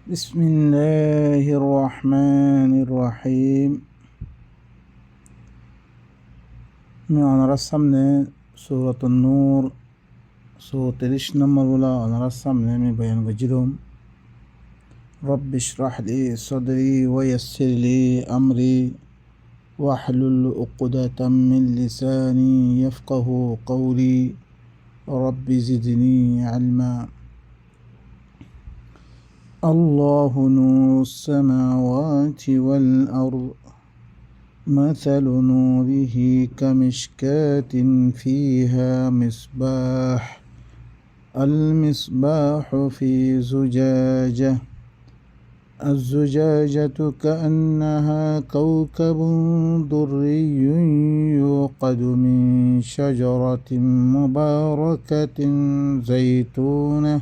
بسم الله الرحمن الرحيم. أنا رسمنا سورة النور سورة 30 نمبر ولا أنا رسمنا من بيان وجدهم. رب اشرح لي صدري ويسر لي أمري واحلل عقدة من لساني يفقه قولي رب زدني علما. الله نور السماوات والأرض مثل نوره كمشكاة فيها مصباح المصباح في زجاجة الزجاجة كأنها كوكب دري يوقد من شجرة مباركة زيتونة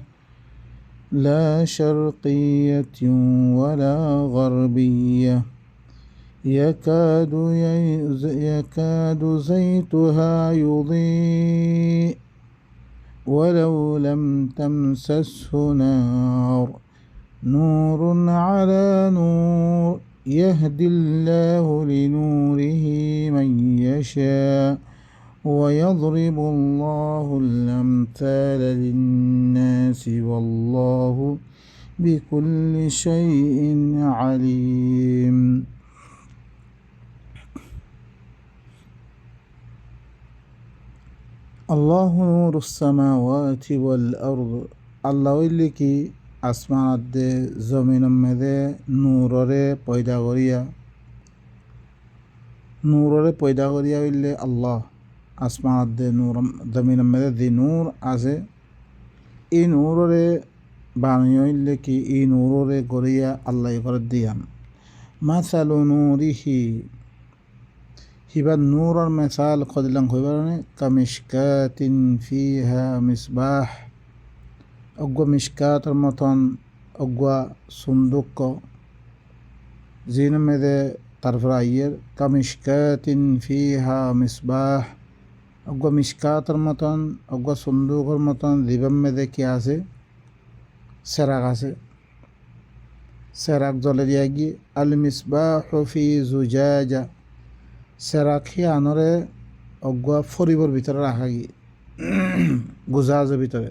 لا شرقية ولا غربية يكاد زيتها يضيء ولو لم تمسسه نور على نور يهدي الله لنوره من يشاء ويضرب الله الأمثال للناس والله بكل شيء عليم. الله نور السماوات والأرض আল্লাহ হইলে কি আসমানত দে জমিনের মেদে নূররে পয়দা করিয়া হইলে আল্লাহ আসমানত দে নূর জমিনের মেদে দি নূর আছে এই নূররে বানিয়ে হইলে কি এই নূররে গড়িয়া আল্লাহ করে দিয়ান মাসালু নূরিহি হিবার নূরের মেসাল খদিলাম হইবারণে কামিশকাতিন ফিহা মিসবাহ অজ্ঞ মিশকাতের মতন অজ্ঞ সুন্দুক জিন মেদে তারপর আইয়ের কামিশকাতিন ফিহা মিসবাহ অজ্ঞ মিশকাতের মতন অজ্ঞ সুন্দুকের মতন জীবন মেদে কি আছে সেরাক আছে সেরাক জ্বলে দিয়া গিয়ে আল মিসবাহ ফি জুজাজা সেরাকি আনরে অগুয়া ফরিবর ভিতরে রাখা গিয়ে গুজাজের ভিতরে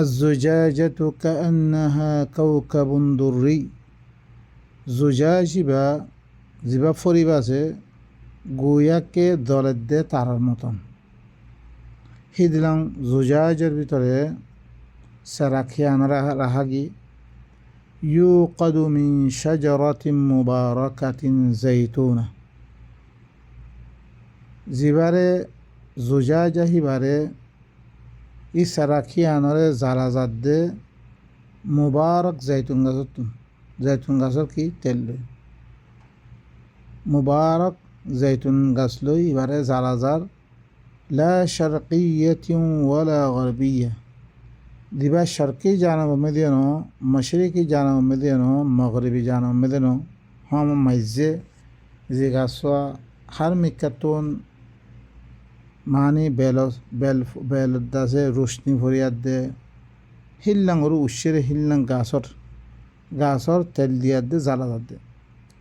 আজ-জুজাজাতু কাআন্নাহা কাওকাবুন দুররি জুজাজিবা জিবা ফরিবা আছে গুয়াকে দলের দে তারার মতন হিদিলাম জুজাজের ভিতরে সেরাকি আনরা রাখা গিয়ে يوقد من شجرة مباركة زيتونة জিবারে জুজাজা হিবারে ই সারাখি আনরে জারাজাত দে মুবারক জৈতুন গাছর কি তেল লই মুবারক জৈতুন গাছ লই ইবারে জারাজার লা শারকিয়্যাতিন ওয়ালা গারবিয়্যা দিবা শর্কি জানাব মেদিয়ানো মশরিকি জানাব মেদিয়ানো মগরিবি জানাব মেদিয়ানো হম মাইজে যে গাছওয়া হার মিকাতুন মানি বেলদাসে রোশনি ভরিয়াত দে হিল্লাং ওর উৎসের হিল্লাং গাছর তেল দিয়াত দে জ্বালাত দে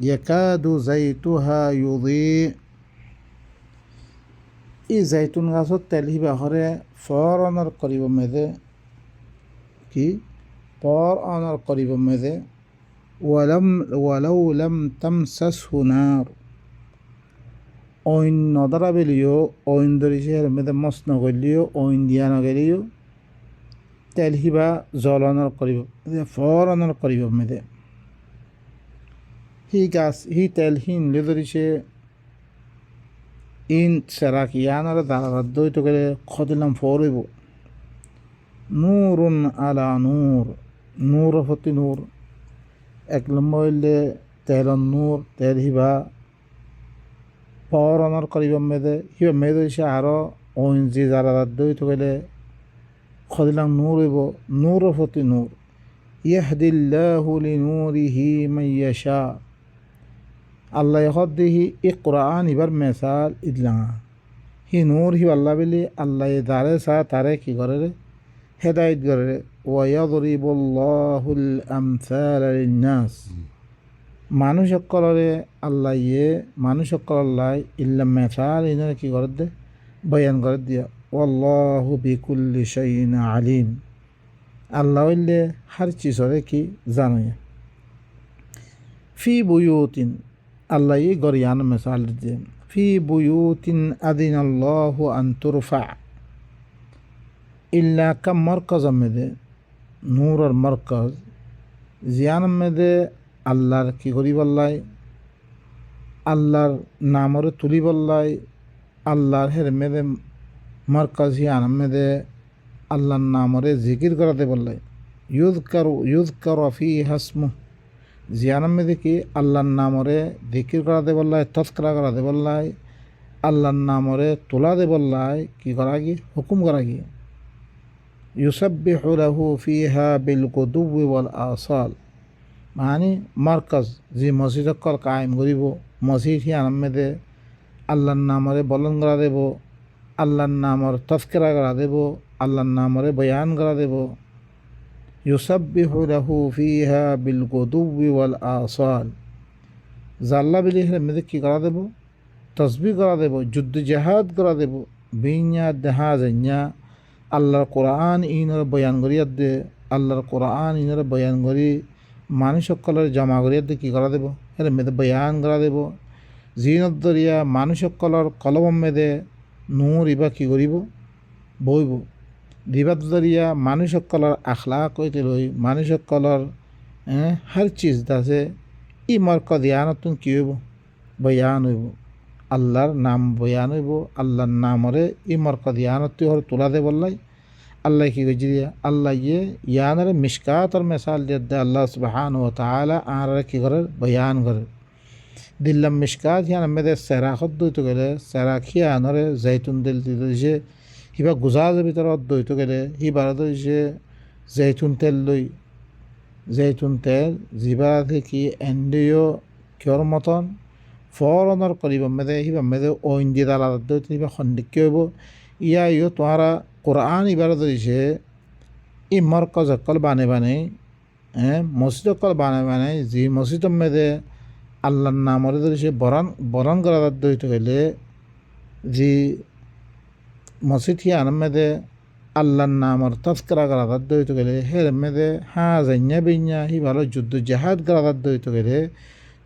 ইয়াকাদু যাইতুহা ইউদি ই জাইতুন গাছর তেল হিবা হরে ফরনর করিব মেদে কি পর আনার করিব মেদে ওয়ালাউ লাম তামসাসহু নার অইন নদরা বেলিও অইন ধরিছে মেদে মস্ত নগলিও অইন দিয়া নগলিও তেল হিবা জ্বলনের করিব ফর আনার করিব মেদে হি তেল হিন লে ধরিছে ইন সেরাক ইয়ানার দ্বারা দইত করে খদিলাম ফরইব নূরুন আলা নূর নূর হতি নূর এক নম্বর হইলে তেলন নূর তেল হিবা পর অনর করিব মেদে হইছে আরও অইন জি যারা দই গেলে খদিলাম নূর হইব নূর হতি নূর ইয়াহদিল্লাহু লিনূরিহি মান ইয়াশা আল্লাহ হদ্দিহি ই কোরআন ইবার মেসাল ইদলা হি নূর হি আল্লাহ বলি আল্লাহ দারে সা তারে কি করে রে হেদায়ত করে ওয়ায়াদরিবুল্লাহুল আমসালা লিন্নাস মানুষ সকলরে আল্লাহ মানুষ সকলাই ইল্লা মেসাল ইনারে কি করে দে বয়ান করে দিয়া ওয়াল্লাহু বিকুল্লি শাইইন আলিম আল্লাহ হইলে হার চিজরে কি জানে ফি বুয়ুতিন আল্লাহ গরিয়ান মেসাল দিয়ে ফি বুয়ুতিন আদিনাল্লাহু আন তুরফা ইল্লা কাম মারকাজ মেদে নূরের মারকাজ জিয়ান মেদে আল্লাহর কি করি বললাই আল্লাহর নামরে তুলি বললাই আল্লাহর হের মেদে মারকাজ হিয়ান মেদে আল্লাহর নামরে জিকির করাতে বললাই ইউযকার ফি হাসমু জিয়ান মেদে কি আল্লাহর নামরে জিকির করাতে বললাই তৎকরা করাতে বললাই আল্লাহর নামরে তোলা দে বললাই কি করা গিয়ে হুকুম করা গিয়ে ইউসাব্বিহু লাহু ফিহা বিল গুদুওয়ি ওয়াল আসাল মানে মার্কাজ যে মসজিদ কল কায়েম করিব মসজিদ হি আনমেদে আল্লাহর নামরে বলন করা দেব আল্লাহর নামর তস্করা করা দেব আল্লাহর নামরে বয়ান করা দেব ইউসাব্বিহু লাহু ফিহা বিল গুদুওয়ি ওয়াল আসাল জাল্লা বিলি হেমেদে কি করা দেব তসবিহ করা দেব যুদ্ধ জাহাদ করা দেব বিඤা দেহা জান্যা আল্লাহর কোরআন ইনর বয়ান করিয়া দে আল্লাহর কোরআন ইনর বয়ান করি মানুষ সকলের জমা করিয়া দে কী করা দেব এর মেদে বয়ান করা দেব জিনত দরিয়া মানুষ সকলের কলম মেদে নূর ইবা কী করিব বইব দিবাত দরিয়া মানুষ সকলের আখলা কইতে লই মানুষ সকলের হার চিজ আছে ই মর্ক দিয়ানতুন কী হইব বয়ান হইব আল্লাহর নাম বয়ান হইব আল্লাহর নামরে ই মর্ক দিয়ানতি হর তোলা দে বললাই আল্লাহ কি গজি দিয়া আল্লাহ ইয়ানরে মিশকাতর মেসাল দিয়ে আল্লাহ সুবহানাহু ওয়া তাআলা আর কি করে বয়ান করে দিল্লাম মিশকাত ইয়ান মেদে সেরাখত দইতো গেলে সেরাখ ইয়ানরে জৈতুন দিল দিছে হিবা গুজাজের ভিতরে দইতো গেলে হিবার দইছে জৈতুন তেল লই জৈতুন তেল জিবা থেকে এন্ডিও কিয়র মতন ফরনর করিব মেদে হিবা মেদে ওইন দিয়ে আলাদা দইতো হিবা খন্ডিক হইব ইয়া তোমারা কোরআন ইবারত দিছে ই মরকজ অকল বানে মসজিদ অকল বানে যে মসজিদ মেদে আল্লাহর নামরে ধরেছে বরণ করা দইতে গেলে যে মসজিদ হি মেদে আল্লাহর নামর তস্করা করা দইতে গেলে হের মেদে জান্যা বিন্যা হি ভালো যুদ্ধ জাহাদ করা দইতে গেলে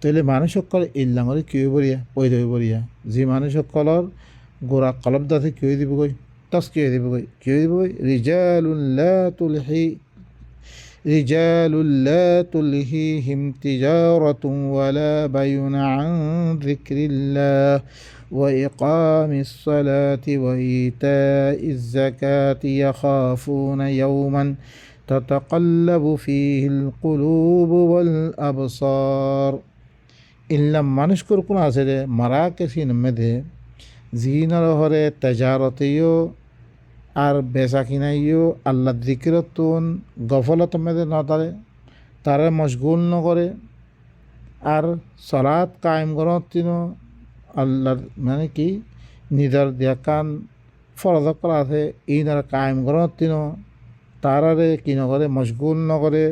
তাহলে মানুষ সকল ইল্লাঙরে কিয় বরিয়া পৈ দই বরিয়া যে মানুষ সকলর গোড়া কলব দাতে কিয় দিব গই تسكيه دي بقى كيه دي بقى رجال لا تلهيهم تجارة ولا بيع عن ذكر الله وإقام الصلاة وإيتاء الزكاة يخافون يوما تتقلب فيه القلوب والأبصار إلا ما نشكر كنا سيدة مراكسين مده জিনার হরে তেজারতেও আর বেচা কিনাইও আল্লাহ জিকিরতুন গফলত মেদে নতারে তারে মশগুল নকরে আর সলাৎ কায়েম করতিন আল্লাহর মানে কি নিদার দেখান ফরজ করা আছে ইনার কায়েম করতিন তারারে কি নকরে মশগুল নকরে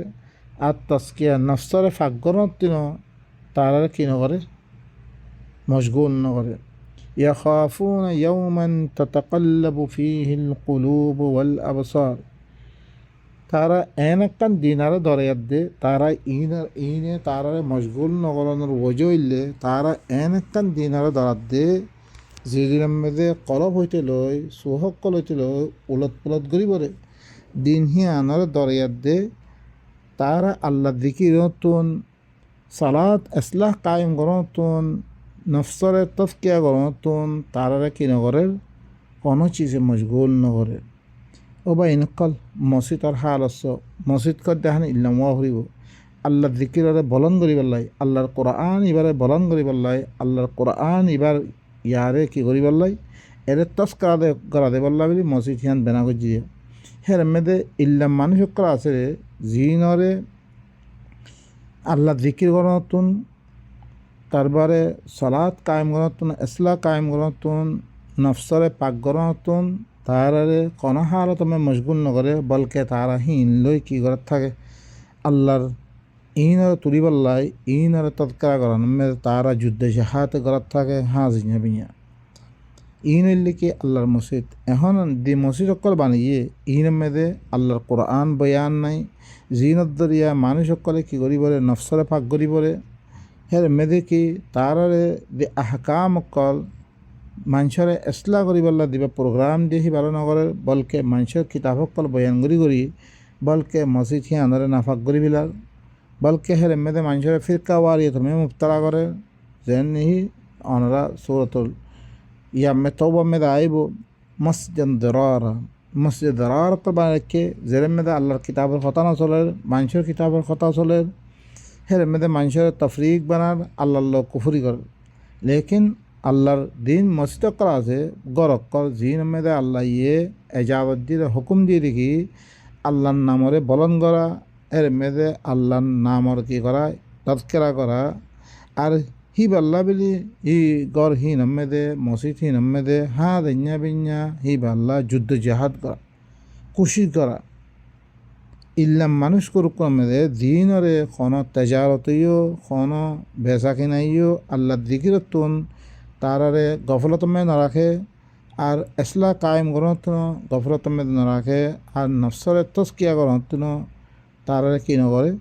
আর তস্কিয়া নফসরে ফাঁক করতিন তারারে কি নকরে মশগুল নকরে يخافون يوما تتقلب فيه القلوب والأبصار তারা এনকান দিনারে ধরে দে তারা ইনে তারা মশগুল নগরনের ওজো ইল্লে তারা এনকান দিনারে ধরাত দে জিরিলাম মেদে কলব হইতে লয় সুহকল হইতে লয় উলট পুলট করি বলে দিন হি আনারে ধরে দে তারা আল্লাহ দিকির নতুন সালাত ইসলাহ কায়েম করতুন নফসরে তফকিয়া গণতন তারারে কি নগরের কোনো চিজে মশগুল নগরে ও বা ইনকল মসজিদ আর হাল আস মসজিদ কর দেখান ইল্লাম হরিব আল্লাহর জিকিরে বলন করি পেলাই আল্লাহর কোরআন এবারে বলন করি পেলাই আল্লাহর কোরআন এবার ইয়ারে কি করি পেলাই এরে তস করা দে বললা বলি মসজিদ হিয়ান বেনা করছি হের মেদে ইল্লাম মানুষ করা আছে জিনরে আল্লাহ জিকির গণতুন তারপরে সলাৎ কায়েম গণতুন ইসলাহ কায়েম গণতুন নফসরে পাক গণতুন তারারে কোনো হালত তুমি মশগুল নকরে বলকে তারা হিন লই কি করে থাকে আল্লাহর ইনরে তুলিবল্লাই ইনরে তৎকারা করান তারা যুদ্ধে হাতে গড়াত থাকে হাজিয়া বিয়া ইন লিখে আল্লাহর মসজিদ এখন দি মসজিদ অকল বানিয়ে ইনের মেদে আল্লাহর কোরআন বয়ান নাই জিনত দরিয়া মানুষ সকলে কি করিবরে নফসরে পাক করিবরে হের মেদে কি তারারে দি আহকাম অকল মানুষরে এসলা করিবল্লা দিবা প্রোগ্রাম দিয়ে সি ভালো নগরে বলকে মানুষের কিতাব অকল বয়ান করি বলকে মসজিদ সি আনরে নাফাক করি বিলার বলকে হের মেদে মানুষের ফিরকা ওয়ারিয়ে তুমি মুফতারা করে যেন নিহি অনরা সূরাতুল ইয়ামে তওবা মেদে আইব মসজিদ দরার তো বানাকে জেরে মেদে আল্লাহর কিতাবের কথা না চলে মানুষের কিতাবের কথা চলে হের মেদে মানুষের তফরিক বানার আল্লাহ কুফরি করে লেকিন আল্লাহর দিন মসজিদ করা আছে গরক্কল জিন মেদে আল্লাহ ইয়ে এজাবত দিয়ে হুকুম দিয়ে দেখি আল্লাহর নামরে বলন করা এর মেদে আল্লাহর নামর কি করা তৎকেরা করা আর হি বাল্লা বলি হি গড় হি নম্মেদে মসজিদ হি নম্মেদে দৈন্যা বিন্যা হি বাল্লা যুদ্ধ জাহাদ করা কুশি করা ইল্লাম মানুষ করুক মেদে দিনরে কোনো তেজারতইও কোনো বেচা কিনাইও আল্লাহ দিকিরতুন তারারে গফলতমে নরাখে আর এসলা কায়েম গরত গফলতমে নরাখে আর নফসরে তস্কিয়া গরত তারারে কি নকরে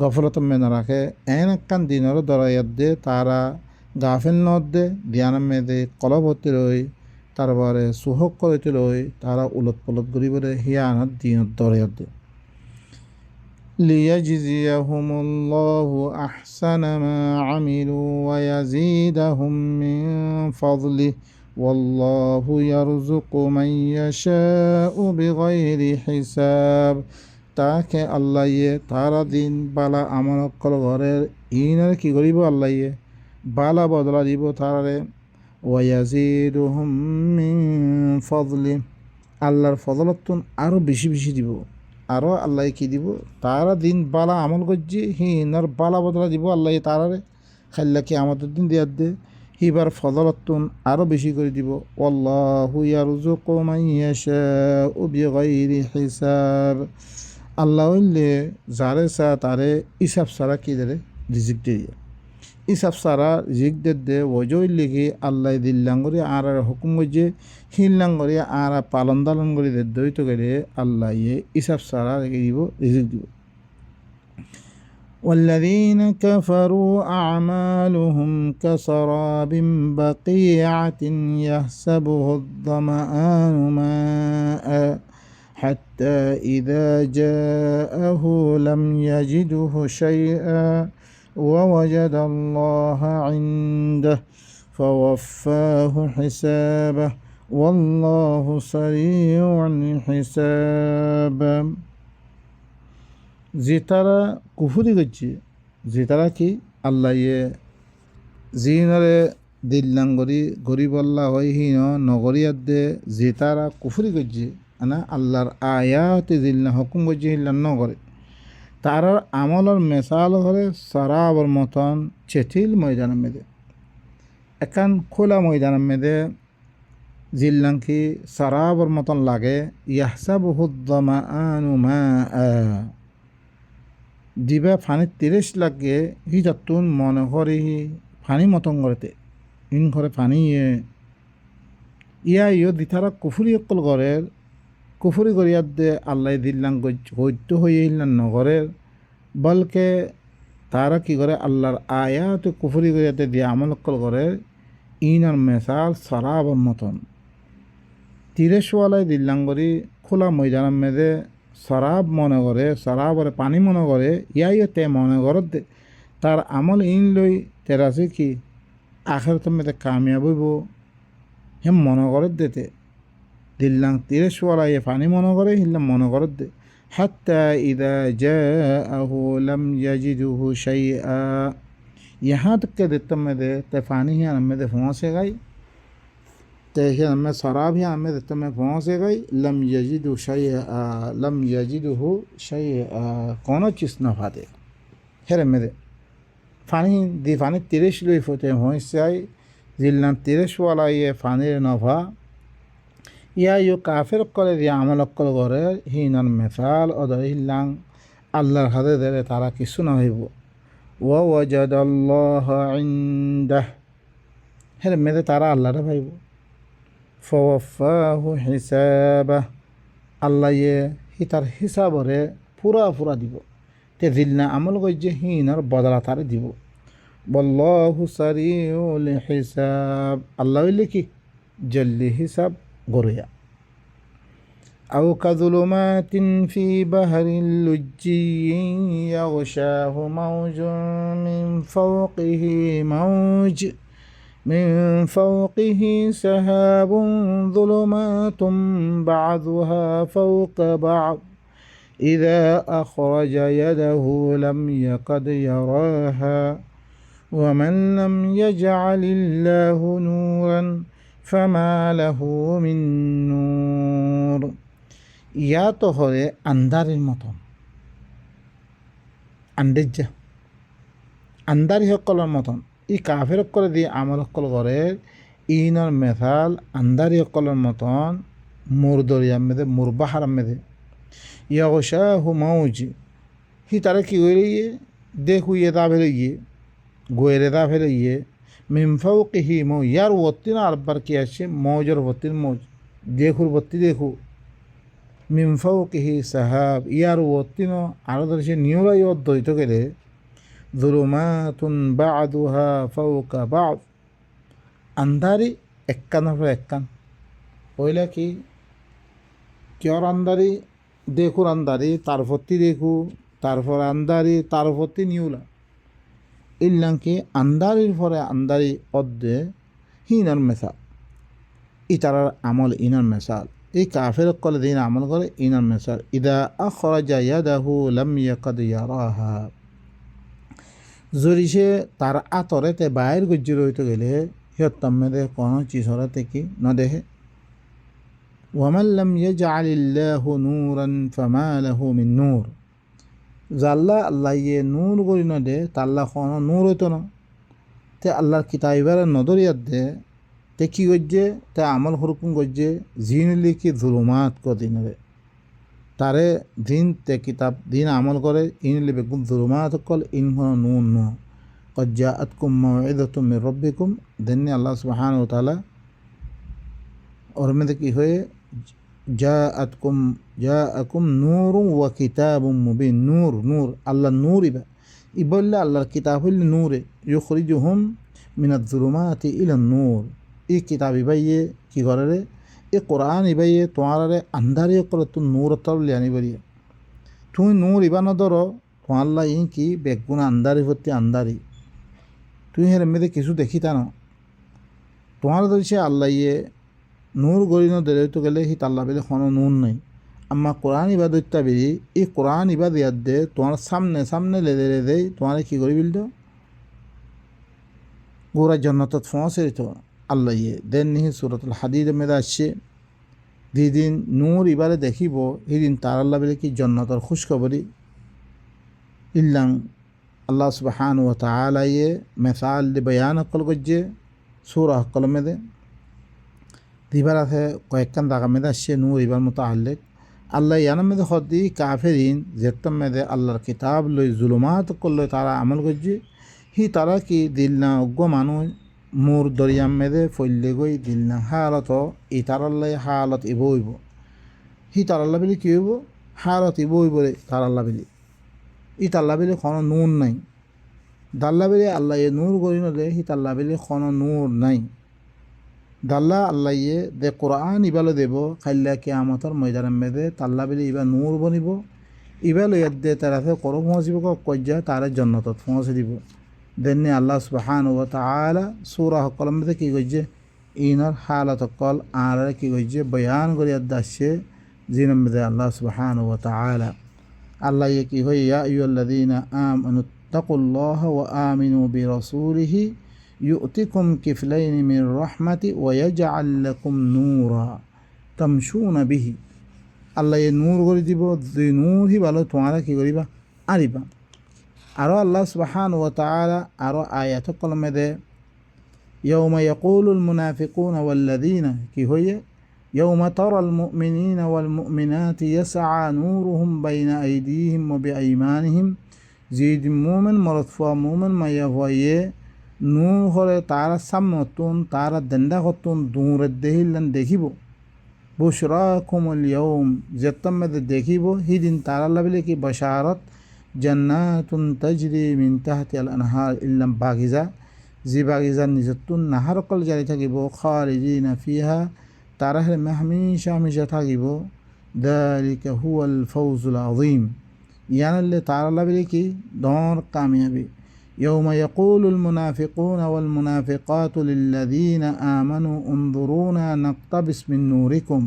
গফলতমে নরাখে এন একখান দিনের দরাইয়াত দে তারা গাফিল নত দে ধ্যান মেদে কলবতী রই তারপরে সুহক করতে রই তারা উলট পলট করিবরে হিয়ানত দিনত দরাইয়াত দে ليجزيهم الله أحسن ما عملوا ويزيدهم من فضله والله يرزق من يشاء بغير حساب তাকে আল্লাহ ইয়ে তারা দিন বালা আমল কল ঘরের ইনের কি করিব আল্লাহ ইয়ে বালা বদলা দিব তারারে ওয়াজিদুহুম মিন ফজলি আল্লাহর ফজলতুন আরও বেশি বেশি দিব আরও আল্লাহ কি দিব তারা দিন বালা আমল করছে হিনার বালা বদলা দিব আল্লাহ তারারে খাইল্লা কি আমাদের দিন দিয়ার দে হিবার ফজলতুন আরও বেশি করে দিব আল্লাহু ইয়ারযুকু মান ইয়াশাউ বিগাইরি হিসাব আল্লাহ হইলে যারে চা তারে ইসাব সারা কি দেরে রিজিক দিয়ে ইসাব সারা রিজিক দে ওজই লিখে আল্লাহ দিল্লাঙ্গরি আর হুকুম করছে হিল্লাঙ্গরি আর পালন দালন করে দৈত করে আল্লাহ ইয়ে ইসাব সারা রেখে দিব রিজিক দিব والذين كفروا أعمالهم كسراب بقيعة يحسبه الظمآن ماء حتى إذا جاءه لم يجده شيئا ووجد الله عنده فوفاه حسابه والله سريع الحساب যে তারা কুফরি করছে যে তারা কি আল্লাহ ইয়ে জিনরে দিল্লাঙ্গরি গরিবল্লা হইহীন নগরিয়ার দে যে তারা কুফরি করছে না আল্লাহর আয়াতে দিল্লা হুকুম করছে হিল্লা নগরে তার আমলের মেসাল করে সারাবর মতন চেঠিল ময়দানের মেদে একান খোলা ময়দানের মেদে জিল্লাঙ্কি সারাবর মতন লাগে ইয়াহসাবুহুদ যামাআনু মাআ দিবা ফানি 30 লাগে হি যাতুন মনে করে ফানি মতন করতে ইন করে ফানি ইয়া দিতারা কুফরি অকল করে কুফরি করিয়ার দে আল্লাহ দিল্লাং গদ্য হয়ে ইল্লান নগরের বলকে তারা কি করে আল্লাহর আয়াত কুফরি করিয়াতে দিয়ে আমল অকল করে ইনার মেসাল সারাবর মতন 30 দিল্লাঙ্গরি খোলা ময়দানের মেদে সরাব মনে করে সরাবরে পানি মনে করে ইয়াইও তে মনে করত দে তার আমল ইন লই তেরাছে কি আখের মেদে কামিয়াব হইব হেম মনে করত দেতে দিল্লাং 30 ইয়ে পানি মনে করে হিল্লাম মনে করত দে হাত্তা ইদা জাআহু লাম ইয়াজিদুহু শাইআ यहाँ तक के देते मेदे ते पानी ही हमें दे फौसे गई ते हमें शराब ही हमें देते में फौसे गई लम यजिदु शैआ कोनो चीज़ न फादे हेरे मेदे पानी दी पानी 30 लुई फोते होइसे आई जिल्लां 30 वाला ये पानी नफा ইয়া ইউ কাফের করে দিয়ে আমল অক্কল করে হিনার মেসাল অদর হিল্লাং আল্লাহর হাতে দিলে তারা কিছু না হইব ও ওয়াজাদাল্লাহ ইনদাহ হের মেয়েদে তারা আল্লাহরে পাইব ফওয়াফাহু হিসাবাহ আল্লাহ ইয়ে হি তার হিসাবরে পুরা দিব তে দিলনা আমল গজ্জে হিনার বদলা তারে দিব বল্লাহু সারিউল হিসাব আল্লাহ হইলে কি জল্দি হিসাব গড়িয়া أو كظلمات في بحر لجي يغشاه موج من فوقه موج من فوقه سحاب ظلمات بعضها فوق بعض إذا أخرج يده لم يكد يراها ومن لم يجعل الله نورا فما له من نور ইয়া তো হরে আন্ধারের মতন আন্দেজ্জা আন্ধারি সকলের মতন ই কাফের সকলে দিয়ে আমল সকল করে ইনর মেথাল আন্ধারি সকলের মতন মোর দরিয়ার মেদে মোর বাহার মেদে ইয়সা হু মাউজি হি তারা কি করে ইয়ে দেখু ইয়ে দা ফেলে গিয়ে গোয়েরে দা ফেলে গিয়ে মিমফাও কে হি মৌ ইয়ার বত্তিন আরবার কি আসছে মৌজর বত্তিন মৌজ দেখুর বত্তি দেখু মিমফাও কেহি সাহাব ইয়ার ওত্তিন আরো ধরে নিউরাই অদ্বৈত গেলে জুলুমাতুন বা'দুহা ফাওকা বা'দ আন্ধারি এককানের পর এককান ওইলা কি কিয়র আন্ধারি দেখুর আন্ধারি তার ভর্তি দেখু তারপর আন্ধারি তার ভর্তি নিউলা ইল্লাঙ্কি আন্ধারির পরে আন্ধারি অদ্দে হিনার মেসাল ইতারার আমল ইনার মেসাল এই কাফের কলে দিন আমল করে ইনার মেসাল ইদা আখরাজা ইয়াদাহু লাম ইয়াকাদ ইয়ারাহা যদি সে তার আতরেতে বাইর গজ্জি রইতে গেলে হিয়ত্তমেদে কোনো চিজরে থেকে ন দেহে ওয়ামান লাম ইয়াজআলিল্লাহু নূরান ফামা লাহু মিন নূর জাল্লা আল্লাহ ইয়ে নূর করি ন দে তাল্লা কোনো নূর হইতো না তে আল্লাহর কিতাবের নদরিয়াত দে তে কি গজ্জে তে আমল হুরকুম গজ্জে জিন লিখি জুলুমাত কদিনরে তারে দিন তে কিতাব দিন আমল করে ইন লিবে গুম জুলুমাত কল ইন নুন ন قد جاءتكم موعظة من ربكم দেননি আল্লাহ সুবহানাহু ওয়া তাআলা ওর মধ্যে কি হয়ে জাআকুম নূরুন ওয়া কিতাবুম মুবিন নূর নূর আল্লাহ নূর ইবল্লা আল্লাহর কিতাব হইল নূরে ইউখরিজুহুম মিনাজ জুলুমাতি ইলা নূর এই কিতাব ইবাইয়ে কি করে রে এ কোরআন ইবাইয়ে তোমার আন্ধারি করে তুই নূর তরলি আনিবারিয়ে তুমি নূর ইবা ন ধরো তোমাল্লা ই কি বেগুন আন্ধারি ভর্তি আন্ধারি তুই হের মেয়েদের কিছু দেখি তা ন তোমার ধরছে আল্লাহ ইয়ে নূর গড়ি ন দেরিত গেলে হি তাল্লা বেলে কোনো নূর নেই আম্মা কোরআন ইবা দৈত্যা বেরি এই কোরআন ইবা দিয়ার দে তোমার সামনে লেদে লেদে তোমার কি করি বিল গোড়া জন্নতত ফোঁসে তো আল্লাহ ইয়ে দেন নিহি সুরতুল হাদিদ মেদা আসছে যেদিন নূর ইবারে দেখিব সেদিন তার আল্লাহ বলে কি জন্নতর খুশখবরি ইল্লাং আল্লাহ সুবহানাহু ওয়া তাআলা ইয়ে মেসাল দি বয়ান কল গজ্জে সূরা কল মেদে দিবার আছে কয়েকখান দাগা মেদে আসছে নূর ইবার মতো আল্লেক আল্লাহ ইয়ানা মেদে হদি কাফেরিন যেতাম মেদে আল্লাহর কিতাব লই জুলুমাত করল তারা আমল গজ্জে হি তারা কি দিল না অজ্ঞ মানুষ মোর দরিয়াম মেদে ফইলে গই দিল না হালত ই তারাল্লাই হালত ইব হইব হি তারাল্লা বিলি কি হইব হালত ইব হইব রে তারাল্লা বিলি ই তাল্লা বিলি কোনো নূর নাই দাল্লা বিলি আল্লাহ ইয়ে নূর করি নলে হি তাল্লা বিলি কোনো নূর নাই দাল্লা আল্লাহ ইয়ে দে কোরআন ইবালো দেব খাইল্লা কিয়ামতর ময়দানের মেদে তাল্লা বিলি ইবা নূর বনিব ইবালো ইয়াদ দে তারাতে করো পৌঁছিব কজ্জা তারে জন্নতত পৌঁছে দিব দেননি আল্লাহ সুবহানাহু ওয়া তাআলা সূরা কলম মধ্যে কি কইছে ইনার হালাত কল আর কি কইছে বয়ান করি আদাসে জিনম মধ্যে আল্লাহ সুবহানাহু ওয়া তাআলা আল্লাহ কি হই ইয়া আইয়ুহাল্লাযীনা আমানু তাকুল্লাহা ওয়া আমিনু বিরাসূলিহি ইউতিকুম কিফলাইনি মির রাহমাতি ওয়া ইয়াজআল লাকুম নূরা তামশুনা বিহি আল্লাহ নূর করে দিব যে নূর হি ভালো তোমরা কি করিবা আরিবা আরো আল্লাহ সুবহানাহু ওয়া তাআলা আরো আয়াত কলমে দে ইয়াউমা ইয়াকুলুল মুনাফিকুনা ওয়াল্লাযীনা কি হয়ে يوم ترى المؤمنين والمؤمنات يسعى نورهم بين أيديهم وبأيمانهم زيد مؤمن مرتفع مؤمن ما يفويه নূর হলে তারা সামনতুন তারা দেন্দা হতুন দূরে দেখিলেন দেখিব বুশরাকুমুল ইয়াউম যেতম মেদে দেখিব হিদিন তারা লাবিলে কি বশারত জান্নাতুন তাজরি মিন তাহতি আল আনহার ইল্লাম বাগিজা জি বাগিজার নিজতুন নাহার কল জারি থাকিব খালিদিনা ফিহা তারা হেলে হামেশা হামেশা থাকিব দালিকা হুয়াল ফাউজুল আযীম ইয়ানাল্লে তারা লাবিলে কি দর কামিয়াবি يوم يقول المنافقون والمنافقات للذين آمنوا انظرونا نقتبس من نوركم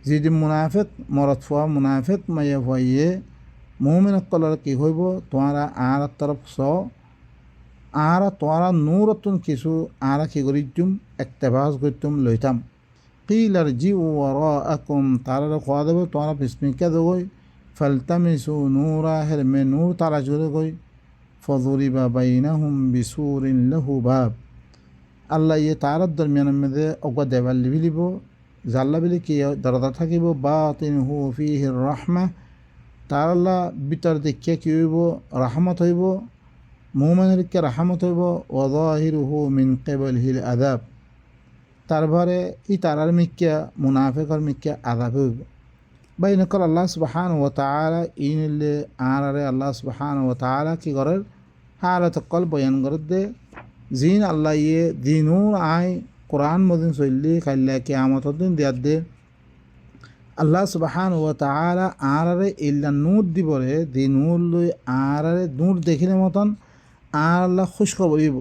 زيد منافق مرتفع منافق ما يفويه مؤمن قلر কি হইব তোমারা আর তরফ সো আর তোমারা নূরতুন কিছু আর কি করিতুম ইত্তেবাস করিতুম লইতাম قيل ارجعوا وراءكم তারা খোয়া দেব তোমারা বিসমিকা দগই ফালতামিসু নূরা হেরমে নূর তারা জুরে গই فضرب بينهم بسور له باب আল্লাহ ইয়ে তার দরমিয়ানের মধ্যে অজ্ঞা দেওয়াল লিবিলিব জাল্লা বিলি কি দরজা থাকিব বাতিনহু ফিহি রাহমা তার আল্লাহ ভিতর দেখিয়া কি হইব রাহমত হইব মুমিনের কে রাহমত হইব ওয়া যাহিরুহু মিন কিবালিহিল আযাব তারপরে ই তারার মিক্কা মুনাফিকর মিক্কা আযাব হইব বাইনকল আল্লাহ সুবহানাহু ওয়া তাআলা ইনলে আরারে আল্লাহ সুবহানাহু ওয়া তাআলা কি করেন হালত কল বয়ান করে দে জিন আল্লাহ ইয়ে দিনুর আয় কোরআন মদিন চললি খাইলা কিয়ামত দিন দিয়ার দে আল্লাহ সুবহানাহু ওয়া তাআলা আরারে ইল্লা নূর দিবরে দিনুর লই আরারে নূর দেখিলে মতন আর আল্লাহ খুশখবর ইব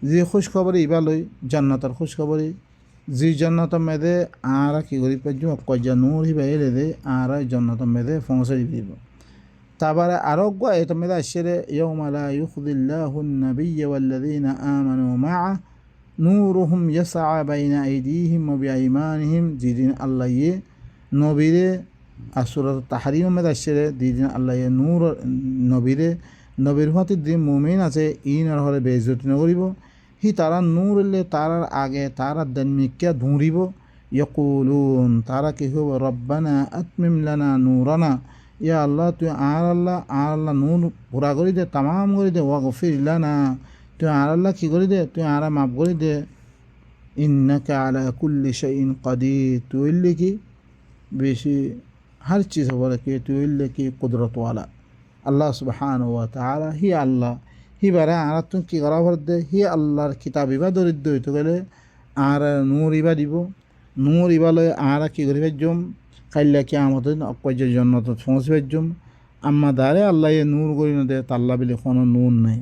যে খুশখবর ইবা লই জান্নাতের খুশখবরি জি জন্নত মেদে আরা কি করি পাইজু কয়জা নূর হিবা এলে দে আরা জন্নত মেদে পৌঁছে দিব তারপরে আরোগ্য এটা মেদে আসলে ইয়াউমা লা ইউখযিল্লাহুন নাবিয়্য ওয়াল্লাযীনা আমানু মাআ নূরুহুম ইয়াসআ বাইনা আইদিহিম ওয়া বিআইমানিহিম জিদিন আল্লাহ ইয়ে নবীরে আসুরাত তাহরিম মেদে আসলে দিদিন আল্লাহ ইয়ে নূর নবীরে নবীর হতে যে মুমিন আছে ইনার হলে বেইজ্জতি নকরিব হি তারা নূর এলে তারার আগে তারা দেনমিকা ধুঁড়িব ইয়াকুলুন তারা কি হইব রব্বানা আতমিম লানা নূরানা ইয়া আল্লাহ তুই আর আল্লাহ নূর পুরা করে দে তামাম করে দে ওয়াগফির লানা তুই আর আল্লাহ কি করে দে তুই আর মাফ করে দে ইন্নাকা আলা কুল্লি শাইইন কাদির তুই কি বেশি हर चीज़ हो रखी तुल्ले की कुदरत वाला अल्लाह सुब्हानाहु व तआला ही अल्लाह ही बारा आरा तुम की करा भर दे ही अल्लाहर किताब इबा दरिद्र तो गले आर नूर इबा दिबो नूर इबा लय आरा की करिबे जम কাইলা কিয়ামত অকজ জান্নাত পৌঁছবে জম আম্মা দারে আল্লাহ এ নূর করি না দে তাল্লা বিলে কোনো নূর নাই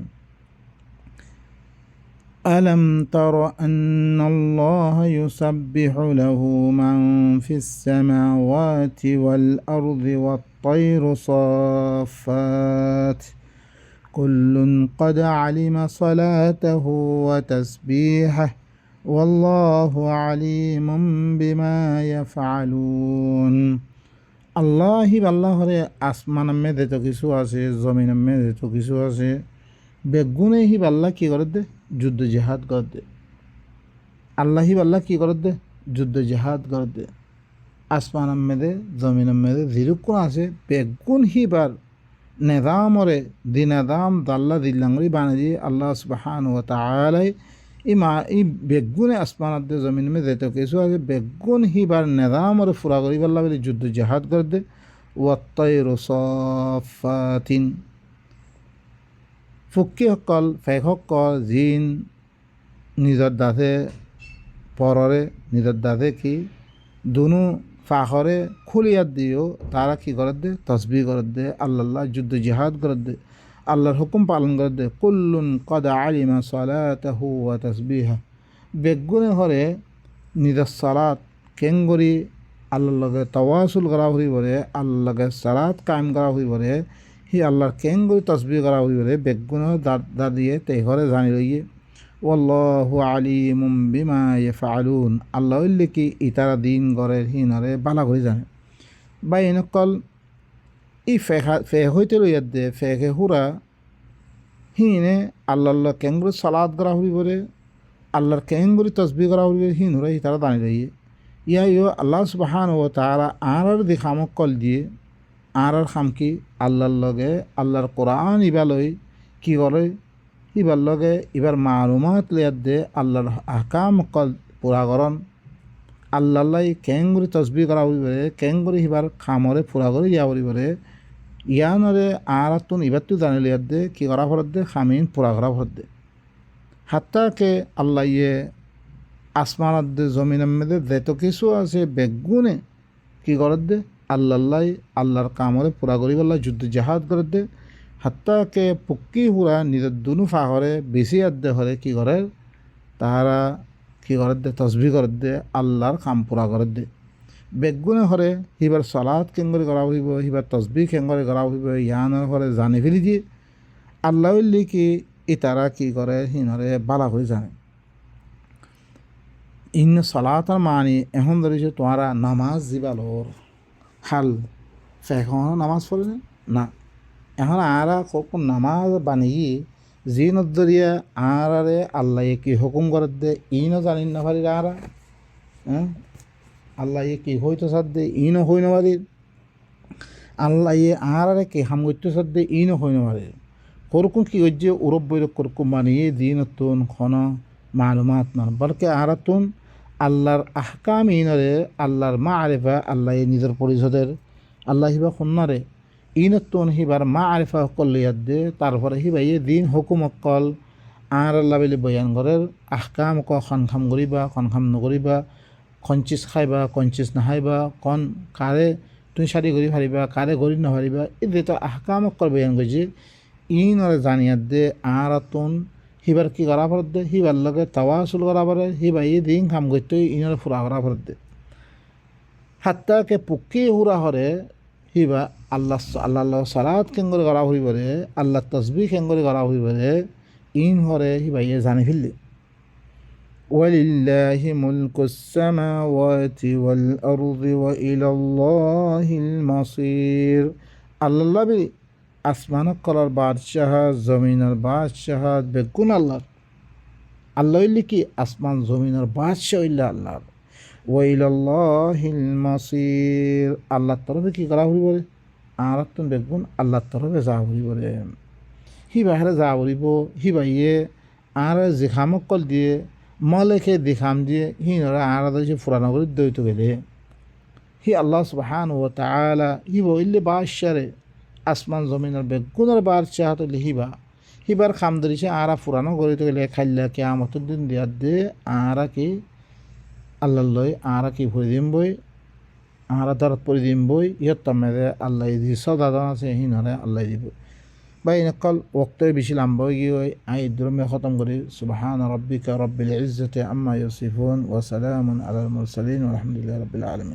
ألم تر أن الله يسبح له من في السماوات والأرض والطير صافات كل قد علم صلاته وتسبيحه والله عليم بما يفعلون الله بالله রে আসমান মে তো কিছু আছে জমিন মে তো কিছু আছে বেগুনে হি আল্লাহ কি করে দে যুদ্ধ জিহাদ করে দে আল্লাহ হি আল্লাহ কি করে দে যুদ্ধ জিহাদ করে দে আসমান মে জমিন মে যেরকম আছে বেগুন হিবার নিজামরে দিনাদাম দাল্লা দিল্লাঙ্গরি বানাজি আল্লাহ সুবহানাহু ওয়া তাআলা ই বেগুনে আসমানাত দে জমিন মে যেতে কিছু আছে বেগুন হিবার নিজামরে ফুরা করি আল্লাহ বলে যুদ্ধ জিহাদ করে দে ওয়াত-তায়রু সাফাতিন ফকিসকল ফেকসকল জিন নিজৰ দাঁতে পৰৰে নিজৰ দাঁতে কি দুনু ফাখরে খুলিয়াত দিও তারা কি করে দে তসবিহ করে দে আল্লাহ যুদ্ধ জিহাদ করে দে আল্লাহর হুকুম পালন করে দে কুল্লুন কদ আলিমা সালাতাহু ওয়া তাসবিহা বেগুনে হরে নিজের সালাত কেঙ্গরি আল্লাহর লগে তাওয়াসুল করা হই বলে আল্লাহর লগে সালাত কায়েম করা হই বলে হি আল্লাহর কেঙ্গরি তসবিহ করা হই বলে বেগুনে দা দিয়ে তে ঘরে জানি লইয়ে ওয়াল্লাহু আলিমুম বিমা ইয়াফআলুন আল্লাহ হইলে কি ইতারা দিন গড়ের হিনরে বালা করে জানে বা এনেকল ই ফেক হইতে লইয়ার দে ফেকে হুরা হিনে আল্লাহ কেঙ্গুরি সালাদ করা হই বলে আল্লাহর কেঙ্গুরি তসবিহ করা হই হিন হুরা ইতারা দাঁড়িয়ে রইয়ে ইয়া ইয় আল্লাহ সুবহানাহু ওয়া তাআলা আর দি খামক কল দিয়ে আর খাম কি আল্লাহর লগে আল্লাহর কোরআন ইবালই কি করে ইবার লগে ইবার মালুমাত লিয়াত দে আল্লাহর আহকাম কল পুরাকরণ আল্লাহ কেংগুড়ি তসবি করা বলিবরে কেংগুড়ি হিবার খামরে পুরা করে ইয়া বলিবরে ইয়ানরে আরাতুন ইবারটো জানি লিয়াত দে কি করা ফরত দে খামিন পুরা করা ফরত দে হাত্তা কে আল্লাহ ইয়ে আসমানত দে জমিনের মধ্যে যেত কিছু আছে বেগুনে কি করত দে আল্লাহ আল্লাহর কামরে পুরা করি বল্লা যুদ্ধ জাহাদ করে দে হাত্তা কে পক্কি হুরা নিজের দুনু ফাহরে বেশি আদে হরে কি করে তাহারা কি করে দে তসবি করে দে আল্লাহর কাম পুরা করে দে বেগুনে হরে হিবার সলাদ কেঙ্গরে করা হইব হিবার তসবি কেঙ্গরে করা হইব ইয়ানের হরে জানি ফেলি দিয়ে আল্লাহ কি ই তারা কি করে হিনরে বালা হয়ে জানে ইন সলাতার মানি এখন ধরেছে তোমারা নামাজ দিবালোর হাল এখন নামাজ পড়ে না এখন আরা কখন নামাজ বানিয়ে জি নদরিয়া আরে আল্লাহ কি হুকুম করে দে ইনও জানিন না পারি আরা হ্যাঁ আল্লাহ কি হইতো সাদ দে ইনও হই না পারি আল্লাহ আরে কি হাম করতে সাদ দে ইনও হই না পারি করকুন কি হচ্ছে উরব বৈরক করকুম বানিয়ে দিনতুন খন মালুমাত নন বলকে আরাতুন আল্লাহর আহকাম ইনরে আল্লাহর মা আরেফা আল্লাহ নিজের পরিষদের আল্লাহ হিবা সন্নারে ইনতুন হিবার মা আরেফা কল্লিয়াত দে তারপরে হিবাইয়ে দিন হুকুম অকল আর আল্লাহ বলে বয়ান ঘরের আহকাম ক খনখাম করিবা খনখাম নকরিবা কঞ্চিস খাইবা কঞ্চিস নাখাইবা কন কারে তুমি শাড়ি করি পারিবা কারে গড়ি নাপারিবা এই যেটা আহকাম অকল বয়ান করছে ইনরে জানিয়াত দে আরাতুন হিবার কি করা ফরত দে হিবার লগে তাওয়াসুল করা পারে হিবাই দিন কাম করতে ইনরে ফুরা করা ফরত দে হাত্তা কে পুকি হুরা হরে হিবা আল্লাহ সালাত কেঙ্গরে করা হইবরে আল্লাহ তসবি কেঙ্গরে করা হইবরে ইন হরে হিবাইয়ে জানি ফেললি ওয়ালিল্লাহি মুলকুস সামাওয়াতি ওয়াল আরদি ওয়া ইলাল্লাহিল মাসির আল্লাহ বি আসমান কলার বাদশাহ জমিনের বাদশাহ বেগুন আল্লাহ হইলে কি আসমান জমিনের বাদশাহ হইলে আল্লাহ ওয়াইলাল্লাহিল মাসির আল্লাহর তরফে কি করা হইব রে আর তুমি বেগুন আল্লাহর তরফে যা হইব রে হি বাহারে যা হইব হি বাইয়ে আর জিখামক কল দিয়ে মলেখে দিখাম দিয়ে হি নরা আর দেশে ফুরানো করে দইতে গেলে হি আল্লাহ সুবহানাহু ওয়া তাআলা হি বইলে বাদশারে আসমান জমিনের বেগুনের বাদশাহ হইলে হিবার খাম ধরিছে আরা ফুরানো করিতে গেলে খাইলা কিয়ামতের দিন দিয়ার দে আরা কি আল্লাহ লই আরা কি ভরে দিম বই আরা দরদ পরি দিম বই ইয়ত মেরে আল্লাহ দি সদাদন আছে হিনরে আল্লাহ দিব বাই নকল ওক্তে বেশি লম্বা হয়ে গিয়ে আই দ্রমে খতম করি সুবহান রাব্বিকা রাব্বিল ইজ্জাতি আম্মা ইয়াসিফুন ওয়া সালামুন আলাল মুরসালিন ওয়া আলহামদুলিল্লাহি রাব্বিল আলামিন।